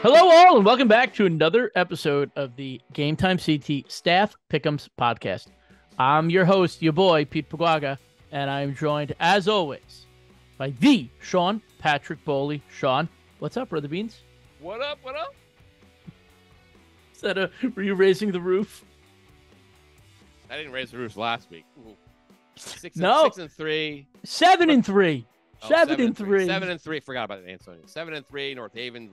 Hello, all, and welcome back to another episode of the GameTimeCT Staff Pick'ems Podcast. I'm your host, your boy, Pete Paguaga, and I'm joined, as always, by the Sean Patrick Bowley. Sean, what's up, Brother Beans? What up? What up? Were you raising the roof? I didn't raise the roof last week. Ooh. 6 and 3. 7 and 3. Oh, 7 and 3. 7 and 3. Forgot about Antonio. 7 and 3. North Haven's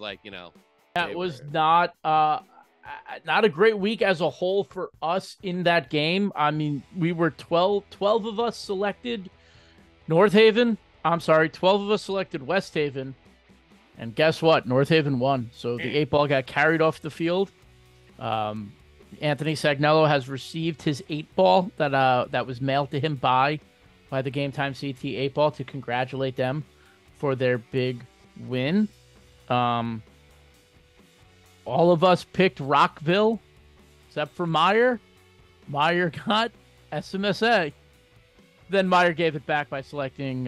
that was not a great week as a whole for us in that game. I mean, we were 12 of us selected North Haven. I'm sorry, 12 of us selected West Haven. And guess what? North Haven won. So the 8-ball got carried off the field. Anthony Sagnello has received his 8-ball that was mailed to him by the GameTimeCT 8-ball to congratulate them for their big win. All of us picked Rockville, except for Meyer. Meyer got SMSA. Then Meyer gave it back by selecting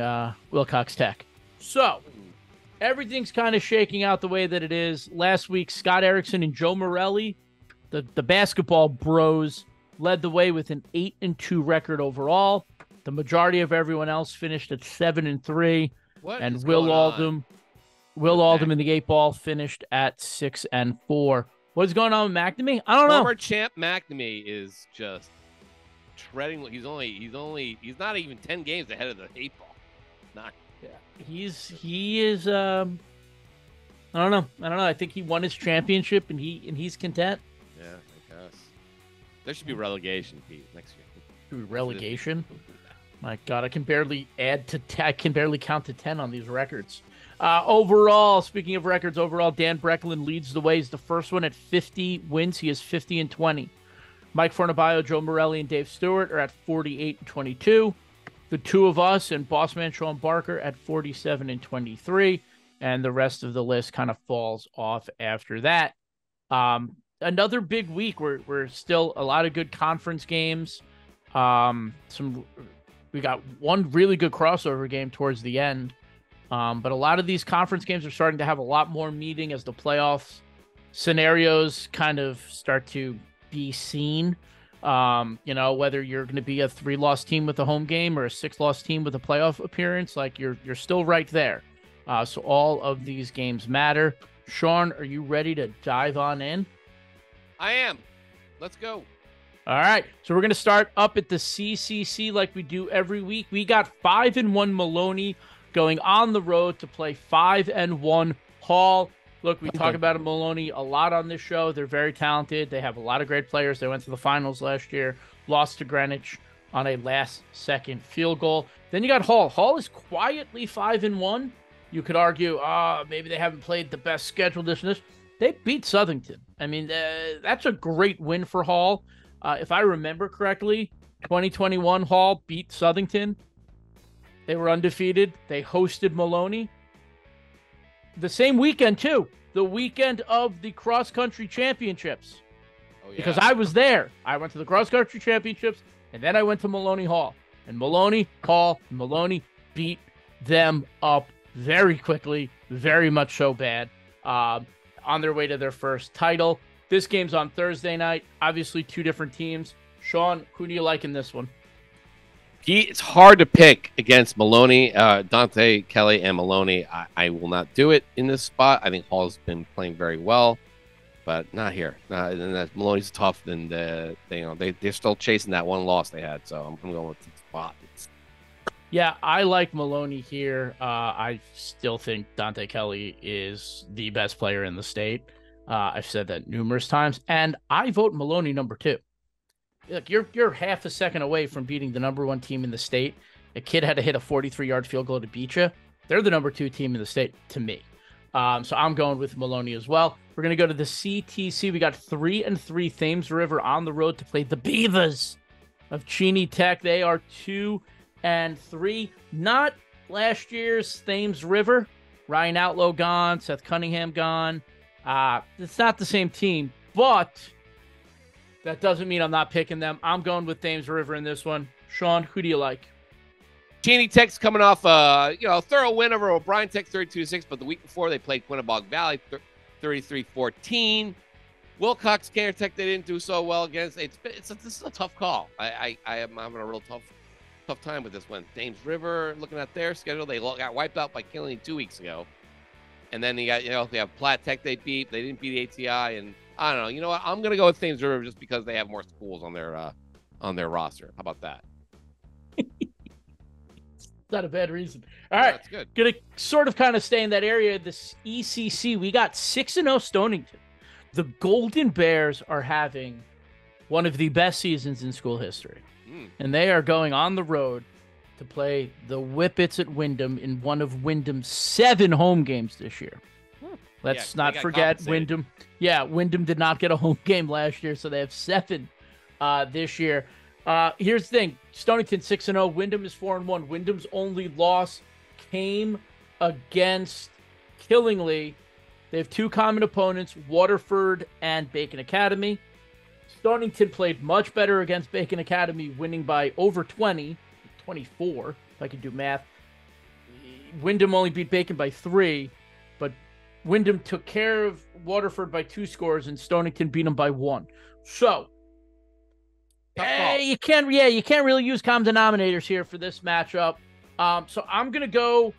Wilcox Tech. So, everything's kind of shaking out the way that it is. Last week, Scott Erickson and Joe Morelli, the basketball bros, led the way with an 8-2 record overall. The majority of everyone else finished at 7-3. And Will Oldham in the 8-ball finished at 6-4. What's going on with McNamee? I don't know. Former champ McNamee is just treading. He's not even 10 games ahead of the 8-ball. Not. Yeah. He is. I don't know. I think he won his championship and he's content. Yeah, I guess. There should be relegation, Pete, next year. Relegation? My God, I can barely count to 10 on these records. Overall, speaking of records, Dan Brecklin leads the way. He's the first one at 50 wins. He is 50-20. Mike Fornabayo, Joe Morelli, and Dave Stewart are at 48-22. The two of us and Bossman Sean Barker at 47-23. And the rest of the list kind of falls off after that. Another big week. We're still a lot of good conference games. We got one really good crossover game towards the end. But a lot of these conference games are starting to have a lot more meaning as the playoffs scenarios kind of start to be seen. Whether you're going to be a 3-loss team with a home game or a 6-loss team with a playoff appearance, like you're still right there. So all of these games matter. Sean, are you ready to dive on in? I am. Let's go. All right. So we're going to start up at the CCC like we do every week. We got 5-1 Maloney going on the road to play 5-1 Hall. Look, we talk about Maloney a lot on this show. They're very talented. They have a lot of great players. They went to the finals last year, lost to Greenwich on a last-second field goal. Then you got Hall. Hall is quietly 5-1. You could argue, maybe they haven't played the best schedule this and this. They beat Southington. I mean, that's a great win for Hall. If I remember correctly, 2021 Hall beat Southington. They were undefeated. They hosted Maloney. The same weekend, too. The weekend of the cross-country championships. Oh, yeah. Because I was there. I went to the cross-country championships, and then I went to Maloney Hall. And Maloney beat them up very quickly, very much so bad, on their way to their first title. This game's on Thursday night. Obviously, two different teams. Sean, who do you like in this one? It's hard to pick against Maloney, Dante, Kelly, and Maloney. I will not do it in this spot. I think Hall's been playing very well, but not here. And Maloney's tough, and they're still chasing that one loss they had. So I'm going with the spot. Yeah, I like Maloney here. I still think Dante Kelly is the best player in the state. I've said that numerous times, and I vote Maloney number 2. Look, you're half a second away from beating the number 1 team in the state. A kid had to hit a 43-yard field goal to beat you. They're the number 2 team in the state to me. So I'm going with Maloney as well. We're going to go to the CTC. We got 3-3 Thames River on the road to play the Beavers of Cheney Tech. They are 2-3. Not last year's Thames River. Ryan Outlaw gone. Seth Cunningham gone. It's not the same team, but that doesn't mean I'm not picking them. I'm going with Thames River in this one. Sean, who do you like? Cheney Tech's coming off a thorough win over O'Brien Tech 32-6, but the week before they played Quinnebog Valley 33-14. Wilcox Cairn Tech, they didn't do so well against. This is a tough call. I am having a real tough time with this one. Thames River, looking at their schedule, they got wiped out by Killenly 2 weeks ago. And then they have Platt Tech they beat. They didn't beat ATI, and I don't know. You know what? I'm gonna go with Thames River just because they have more schools on their roster. How about that? Not a bad reason. All right, that's good. Gonna sort of kind of stay in that area. This ECC, we got 6-0 Stonington. The Golden Bears are having one of the best seasons in school history, and they are going on the road to play the Whippets at Windham in one of Windham's 7 home games this year. Let's not forget Windham. Yeah, Windham did not get a home game last year, so they have 7 this year. Here's the thing. Stonington 6-0. Windham is 4-1. Windham's only loss came against Killingly. They have 2 common opponents, Waterford and Bacon Academy. Stonington played much better against Bacon Academy, winning by over 20, 24, if I can do math. Windham only beat Bacon by 3, but Windham took care of Waterford by 2 scores, and Stonington beat them by 1. So, you can't really use common denominators here for this matchup. So I'm gonna go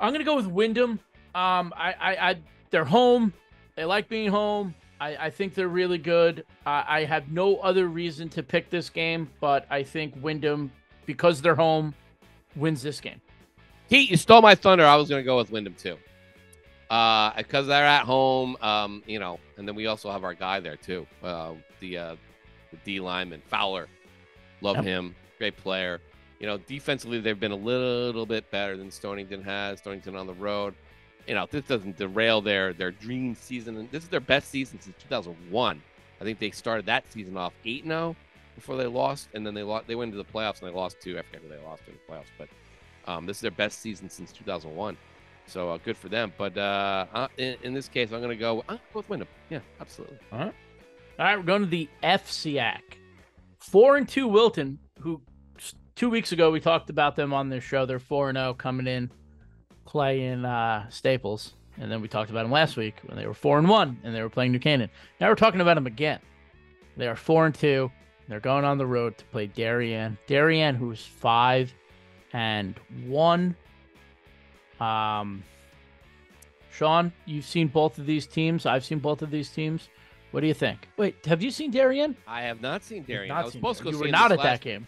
with Windham. They're home. They like being home. I think they're really good. I have no other reason to pick this game, but I think Windham, because they're home, wins this game. Pete, you stole my thunder. I was going to go with Windham too. Because they're at home, and then we also have our guy there too. The D lineman, Fowler. Love him. Great player. Defensively, they've been a little bit better than Stonington has. Stonington on the road. This doesn't derail their dream season. And this is their best season since 2001. I think they started that season off 8-0 before they lost, and then they went into the playoffs and they lost to, I forget who they lost to in the playoffs, but this is their best season since 2001. So good for them. But in this case, I'm going to go with Windham. Yeah, absolutely. All right, we're going to the FCAC. 4-2 Wilton, who 2 weeks ago we talked about them on this show. They're 4-0 coming in, playing Staples. And then we talked about them last week when they were 4-1 and they were playing New Canaan. Now we're talking about them again. They are 4-2. They're going on the road to play Darien. Darien, who's 5-1. Sean, you've seen both of these teams. I've seen both of these teams. What do you think? Wait, have you seen Darien? I have not seen Darien. I was supposed to go see You were not at that game.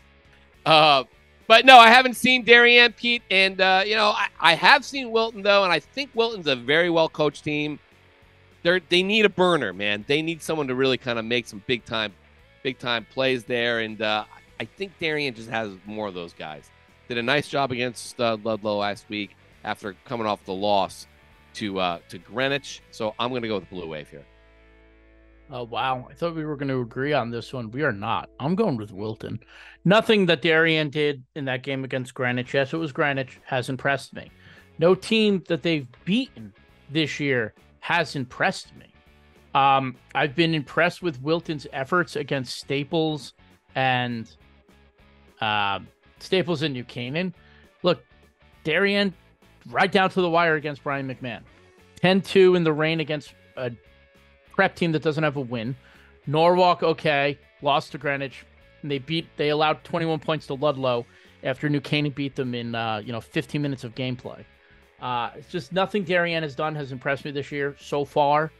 But no, I haven't seen Darien, Pete. And, I have seen Wilton, though, and I think Wilton's a very well-coached team. They need a burner, man. They need someone to really kind of make some big-time plays there. And I think Darien just has more of those guys. Did a nice job against Ludlow last week after coming off the loss to Greenwich. So I'm going to go with Blue Wave here. Oh, wow. I thought we were going to agree on this one. We are not. I'm going with Wilton. Nothing that Darien did in that game against Greenwich, yes, it was Greenwich, has impressed me. No team that they've beaten this year has impressed me. I've been impressed with Wilton's efforts against Staples and New Canaan. Look, Darien, right down to the wire against Brian McMahon. 10-2 in the rain against a prep team that doesn't have a win. Norwalk, okay, lost to Greenwich. And they allowed 21 points to Ludlow after New Canaan beat them in 15 minutes of gameplay. It's just nothing Darien has done has impressed me this year so far.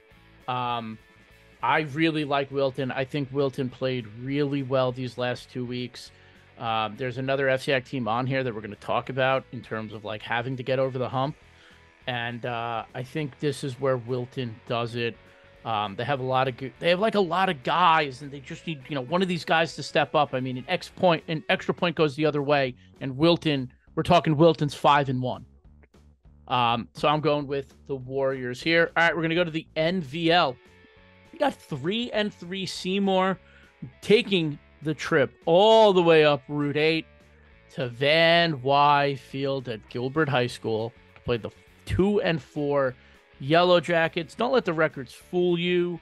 I really like Wilton. I think Wilton played really well these last 2 weeks. There's another FCAC team on here that we're going to talk about in terms of like having to get over the hump. And I think this is where Wilton does it. They have a lot of guys, and they just need one of these guys to step up. I mean, an extra point goes the other way, and Wilton, we're talking Wilton's 5-1. So I'm going with the Warriors here. All right, we're gonna go to the NVL. We got 3-3 Seymour taking the trip all the way up Route 8 to Van Wy Field at Gilbert High School to play the 2-4 Yellow Jackets. Don't let the records fool you.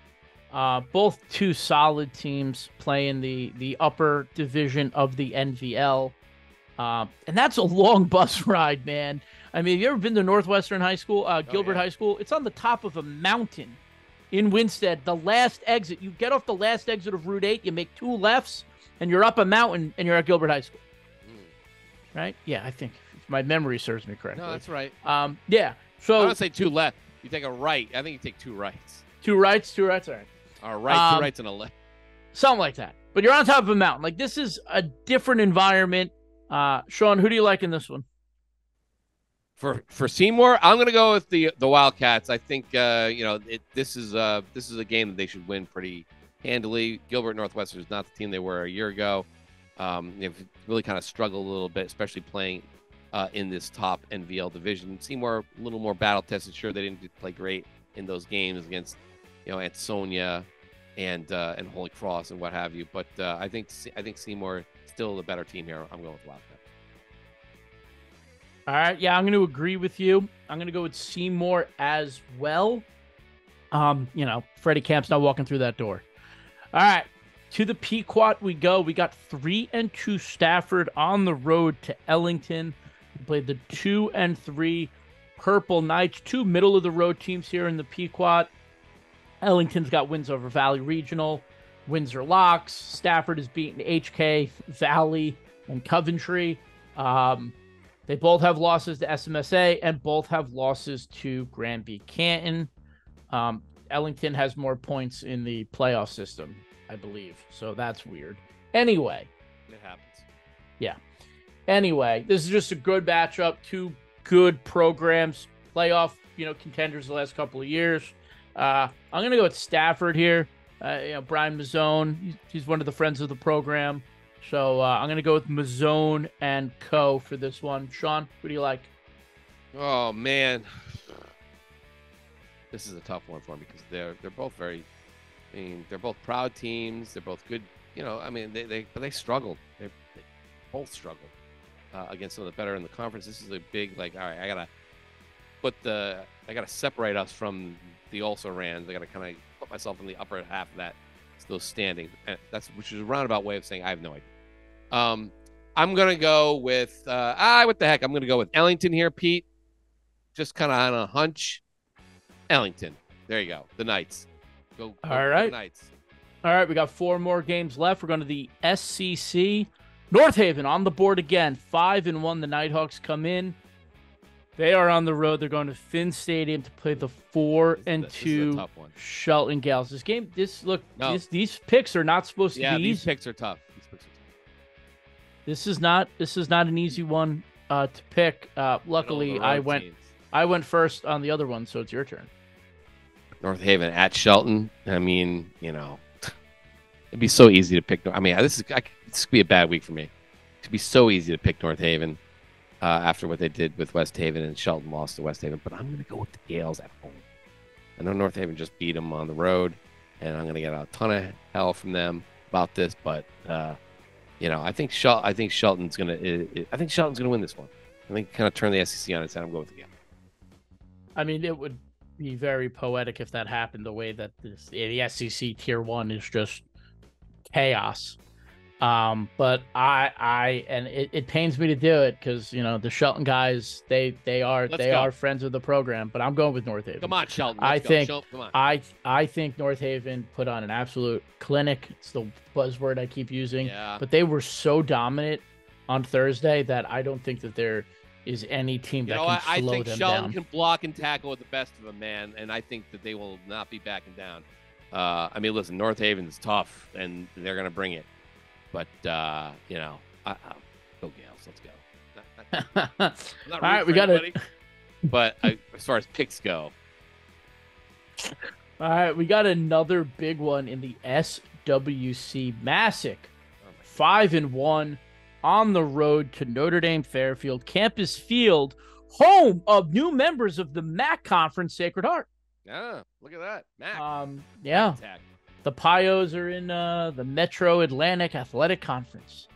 Both two solid teams play in the upper division of the NVL. And that's a long bus ride, man. I mean, have you ever been to Northwestern High School, Gilbert yeah. High School? It's on the top of a mountain in Winstead. The last exit, you get off the last exit of Route 8, you make 2 lefts, and you're up a mountain, and you're at Gilbert High School. Right? Yeah, I think if my memory serves me correctly. No, that's right. Yeah. So I don't say 2 left. You take a right. I think you take 2 rights. 2 rights, 2 rights. All right. All right, 2 rights and a left. Something like that. But you're on top of a mountain. Like, this is a different environment. Sean, who do you like in this one? For Seymour, I'm going to go with the Wildcats. I think this is a game that they should win pretty handily. Gilbert Northwestern is not the team they were a year ago. They've really kind of struggled a little bit, especially playing in this top NVL division. Seymour a little more battle tested. Sure, they didn't play great in those games against Ansonia and Holy Cross and what have you. But I think Seymour still the better team here. I'm going with Wildcats. All right, yeah, I'm going to agree with you. I'm going to go with Seymour as well. Freddie Camp's not walking through that door. All right, to the Pequot we go. We got 3-2 Stafford on the road to Ellington. We played the 2-3 Purple Knights, 2 middle-of-the-road teams here in the Pequot. Ellington's got wins over Valley Regional, Windsor Locks. Stafford has beaten HK, Valley, and Coventry. They both have losses to SMSA and both have losses to Granby Canton. Ellington has more points in the playoff system, I believe. So that's weird. Anyway. It happens. Yeah. Anyway, this is just a good matchup. 2 good programs. Playoff, contenders the last couple of years. I'm going to go with Stafford here. Brian Mazzone, he's one of the friends of the program. So I'm going to go with Mazzone and Co. for this one. Sean, who do you like? Oh, man. This is a tough one for me because they're both they're both proud teams. They're both good. But they struggled. They both struggled against some of the better in the conference. This is a big, all right, I got to separate us from the also-rans. I got to kind of put myself in the upper half of those standings. And which is a roundabout way of saying I have no idea. I'm going to go with, what the heck? I'm going to go with Ellington here, Pete. Just kind of on a hunch. Ellington. There you go. The Knights. Go All right. The Knights. All right. We got 4 more games left. We're going to the SCC. North Haven on the board again. 5-1. The Nighthawks come in. They are on the road. They're going to Finn Stadium to play the 4-2 Shelton Gales. These picks are not supposed to be easy. These picks are tough. This is not an easy one to pick. Luckily, I went first on the other one, so it's your turn. North Haven at Shelton. I mean, it'd be so easy to pick. I mean, this could be a bad week for me. It'd be so easy to pick North Haven after what they did with West Haven, and Shelton lost to West Haven. But I'm going to go with the Gales at home. I know North Haven just beat them on the road, and I'm going to get a ton of hell from them about this. But I think Shelton's going to win this one. I think kind of turn the SEC on its head. I'm going with the Gales. I mean, it would be very poetic if that happened. The way that the SEC Tier 1 is just chaos. But it pains me to do it because the Shelton guys they are friends of the program. But I'm going with North Haven. Come on, Shelton. I think North Haven put on an absolute clinic. It's the buzzword I keep using. Yeah. But they were so dominant on Thursday that I don't think that there is any team that can slow them down. I think Shelton can block and tackle with the best of them, man, and I think that they will not be backing down. Listen, North Haven's tough, and they're going to bring it. But, go Gales. Let's go. All right, we got it. But as far as picks go. All right, we got another big one in the SWC. Masuk, 5-1 on the road to Notre Dame-Fairfield. Campus Field, home of new members of the MAC Conference, Sacred Heart. Yeah, look at that. MAC. Yeah. MAC. The Pios are in the Metro Atlantic Athletic Conference.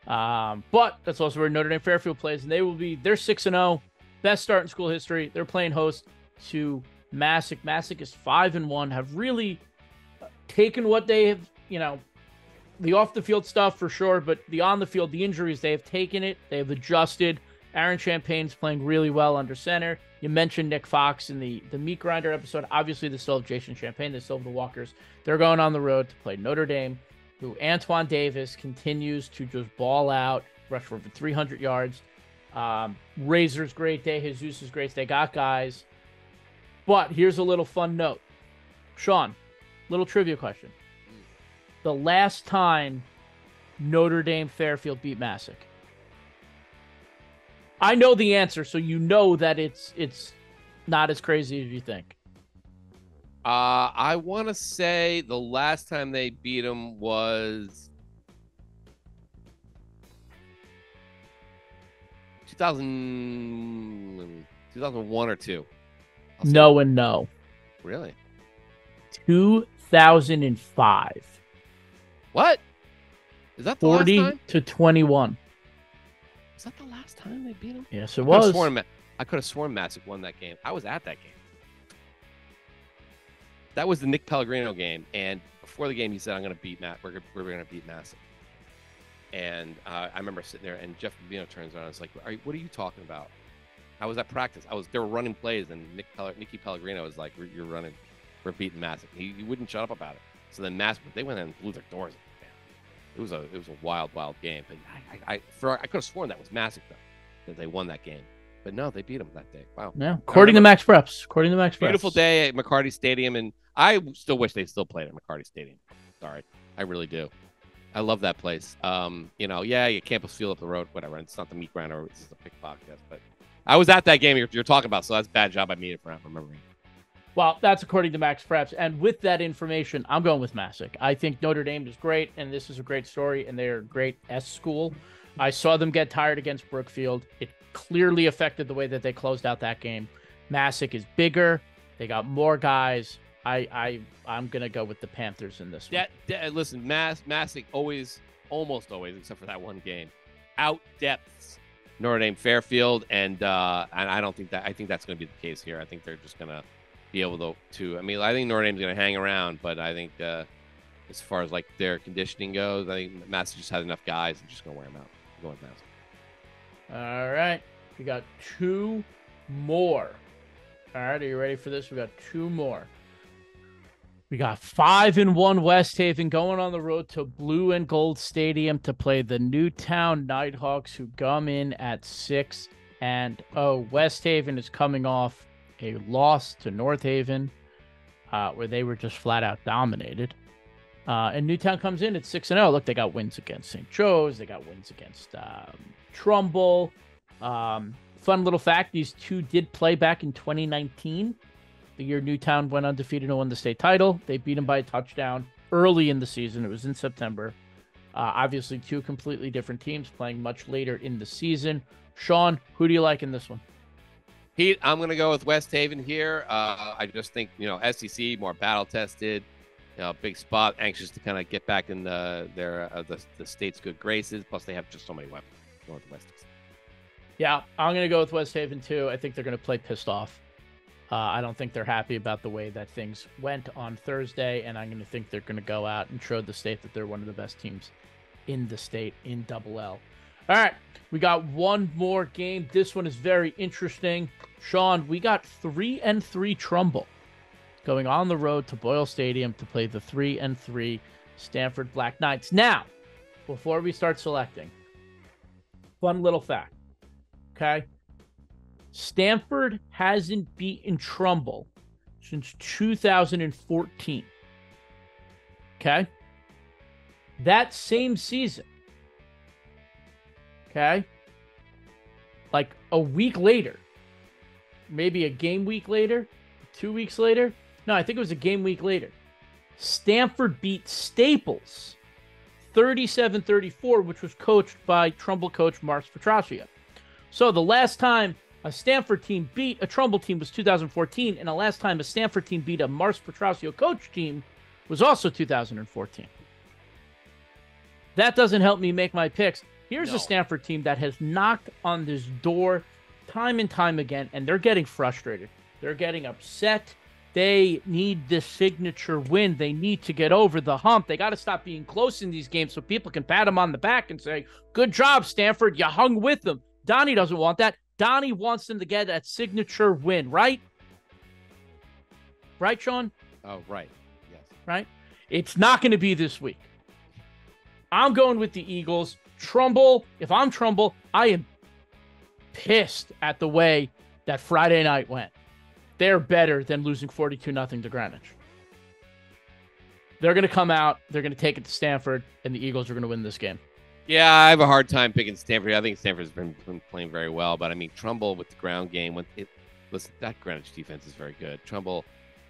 But that's also where Notre Dame-Fairfield plays, and they're 6-0, best start in school history. They're playing host to Masuk. Masuk is 5-1, have really taken what they have, the off-the-field stuff for sure, but the on-the-field, the injuries, they have taken it, they have adjusted, Aaron Champagne's playing really well under center. You mentioned Nick Fox in the meat grinder episode. Obviously, they still have Jason Champagne. They still have the Walkers. They're going on the road to play Notre Dame, who Antoine Davis continues to just ball out, rush for over 300 yards. Razor's great day. Jesus is great. They got guys. But here's a little fun note. Sean, little trivia question. The last time Notre Dame-Fairfield beat Masuk. I know the answer, so you know that it's not as crazy as you think. I want to say the last time they beat him was 2001 or 2. No and no. Really? 2005. What? Is that the last time? 40 to 21. Is that the last time they beat him? Yes, it was. I could have sworn Masuk won that game. I was at that game. That was the Nick Pellegrino game, and before the game, he said, "I'm going to beat Matt. We're going to beat Masuk." And I remember sitting there, and Jeff Rubino turns around and is like, "What are you talking about?" I was at practice. They were running plays, and Nicky Pellegrino was like, "You're running. We're beating Masuk." He wouldn't shut up about it. So then Masuk, they went in and blew their doors. It was a wild game. But I could have sworn that was Masuk though, that they won that game. But no, they beat them that day. Wow. Yeah. According to Max Preps. Beautiful day at McCarty Stadium, and I still wish they still played at McCarty Stadium. Sorry, I really do. I love that place. You campus field up the road, whatever. It's not the meat grinder. This is a pick podcast, but I was at that game you're talking about, so that's a bad job I made for not remembering. Well, that's according to Max Preps. And with that information, I'm going with Masuk. I think Notre Dame is great, and this is a great story, and they're a great S school. I saw them get tired against Brookfield. It clearly affected the way that they closed out that game. Masuk is bigger. They got more guys. I'm going to go with the Panthers in this one. Listen, Masuk almost always, except for that one game, out-depths Notre Dame-Fairfield, and I don't think that. I think that's going to be the case here. I think they're just going to be able to. I mean, I think Notre Dame's going to hang around, but I think as far as like their conditioning goes, I think Masuk just has enough guys and just going to wear them out. I'm going with Masuk. All right, we got 2 more. All right, are you ready for this? We got 2 more. We got 5-1 West Haven going on the road to Blue and Gold Stadium to play the Newtown Nighthawks, who come in at 6-0. West Haven is coming off a loss to North Haven, where they were just flat out dominated. And Newtown comes in at 6-0. Look, they got wins against St. Joe's. They got wins against Trumbull. Fun little fact, these two did play back in 2019. The year Newtown went undefeated and won the state title. They beat them by a touchdown early in the season. It was in September. Obviously, 2 completely different teams playing much later in the season. Sean, who do you like in this one? Pete, I'm going to go with West Haven here. I just think, SEC, more battle-tested, big spot, anxious to kind of get back in the state's good graces. Plus, they have just so many weapons. Going with West Haven. Yeah, I'm going to go with West Haven, too. I think they're going to play pissed off. I don't think they're happy about the way that things went on Thursday, and I'm going to think they're going to go out and show the state that they're one of the best teams in the state in Double L. All right, we got one more game. This one is very interesting. Sean, we got 3-3 Trumbull going on the road to Boyle Stadium to play the 3-3 Stamford Black Knights. Now, before we start selecting, fun little fact, okay? Stamford hasn't beaten Trumbull since 2014. Okay? That same season. Okay? Like a week later. Maybe a game week later. 2 weeks later. No, I think it was a game week later. Stamford beat Staples 37-34, which was coached by Trumbull coach Mars Petraccia. So the last time a Stamford team beat a Trumbull team was 2014, and the last time a Stamford team beat a Mars Petraccio coach team was also 2014. That doesn't help me make my picks. Here's a Stamford team that has knocked on this door time and time again, and they're getting frustrated. They're getting upset. They need this signature win. They need to get over the hump. They got to stop being close in these games so people can pat them on the back and say, good job, Stamford. You hung with them. Donnie doesn't want that. Donnie wants them to get that signature win, right? Right, Sean? Oh, right. Yes. Right? It's not going to be this week. I'm going with the Eagles. Trumbull, if I'm Trumbull, I am pissed at the way that Friday night went. They're better than losing 42-0 to Greenwich. They're going to come out, they're going to take it to Stamford, and the Eagles are going to win this game. Yeah, I have a hard time picking Stamford. I think Stamford's been playing very well, but I mean, Trumbull with the ground game, listen, that Greenwich defense is very good. Trumbull,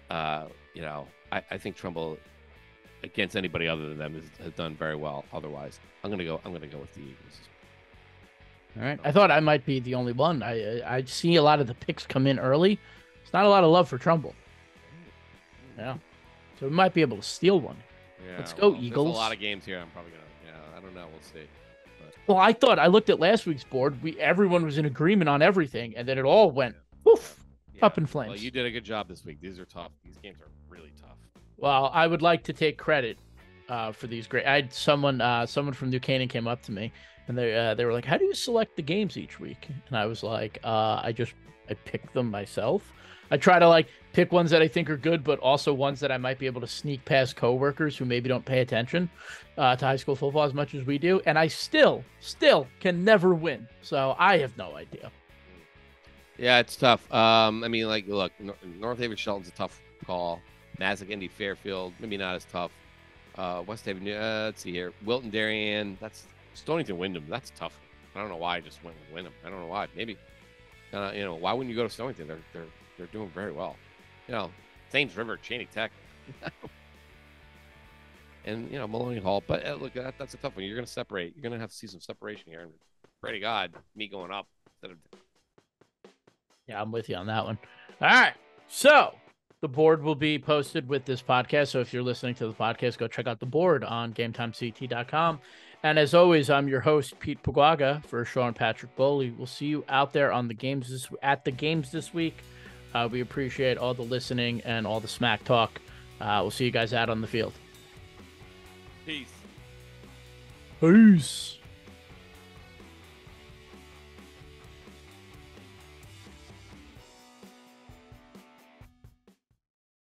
I think Trumbull against anybody other than them has done very well. Otherwise, I'm gonna go with the Eagles. All right, I thought I might be the only one. I see a lot of the picks come in early. It's not a lot of love for Trumbull. Yeah, so we might be able to steal one. Yeah, let's go, Eagles. There's a lot of games here. I'm probably gonna. Yeah, I don't know. We'll see. Well, I looked at last week's board. Everyone was in agreement on everything, and then it all went poof, up in flames. Well, you did a good job this week. These are tough. These games are really tough. Well, I would like to take credit for these great. I had someone from New Canaan came up to me, and they were like, "How do you select the games each week?" And I was like, "I pick them myself. I try to pick ones that I think are good, but also ones that I might be able to sneak past coworkers who maybe don't pay attention to high school football as much as we do, and I still can never win. So I have no idea." Yeah, it's tough. Look, North Haven Shelton's a tough call. Masuk, Dame-Fairfield, maybe not as tough. West Haven, let's see here. Wilton, Darien, that's Stonington, Windham. That's tough. I don't know why I just went with Windham. I don't know why. Maybe, why wouldn't you go to Stonington? They're doing very well. Thames River, Cheney Tech, and Maloney Hall. But look, that's a tough one. You're going to separate. You're going to have to see some separation here. And pray to God, me going up instead of. Yeah, I'm with you on that one. All right, so. The board will be posted with this podcast. So if you're listening to the podcast, go check out the board on GameTimeCT.com. And as always, I'm your host, Pete Paguaga, for Sean Patrick Bowley. We'll see you out there on the games this week. We appreciate all the listening and all the smack talk. We'll see you guys out on the field. Peace. Peace.